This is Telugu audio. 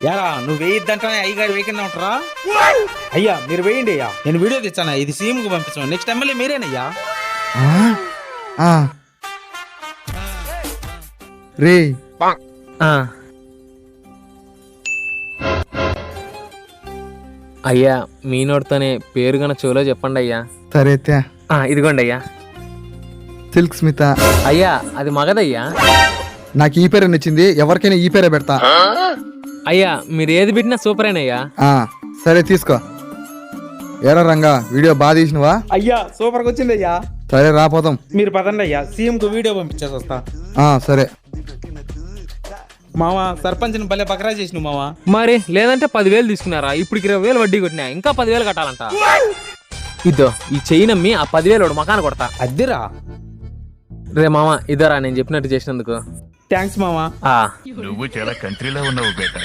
యారా నువ్వు వేయద్దంటానే అయ్యగారు వేయకుండా ఉంటారా? అయ్యా మీరు వేయండి అయ్యా, నేను వీడియో తెచ్చాను, ఇది సీఎం కు పంపించాను, నెక్స్ట్ ఎమ్మెల్యే మీరేనయ్యా. రే అయ్యా మీ నోటితోనే పేరు గన చెవులో చెప్పండి అయ్యా. సరే ఇదిగోండి అయ్యా. సిల్క్ స్మిత. అయ్యా అది మగదయ్యా. నాకు ఈ పేరే నచ్చింది, ఎవరికైనా ఈ పేరే పెడతా. అయ్యా మీరు ఏది పెట్టినా సూపరేనయ్యా. సరే తీసుకో. ఏరా రంగా వీడియో బాగా తీసినవా? అయ్యా సూపర్ గా వచ్చింది అయ్యా. సరే రాపోదాం. మీరు పదండి అయ్యా, సీఎం కు వీడియో పంపించేసి వస్తా. సరే మావా సర్పంచ్ని భలే బకరా చేసిన మావా. మరి లేదంటే 10,000 తీసుకున్నారా, ఇప్పుడు 20,000 వడ్డీ కొట్టినా, ఇంకా 10,000 కట్టాలంట. ఇద్దో ఈ చెయ్యి నమ్మి ఆ 10,000 మకాన కొడతా. అద్దెరా రే మామ ఇద్దరా నేను చెప్పినట్టు చేసినందుకు థ్యాంక్స్ మావా. నువ్వు చాలా కంట్రీలో ఉన్నావు బేట.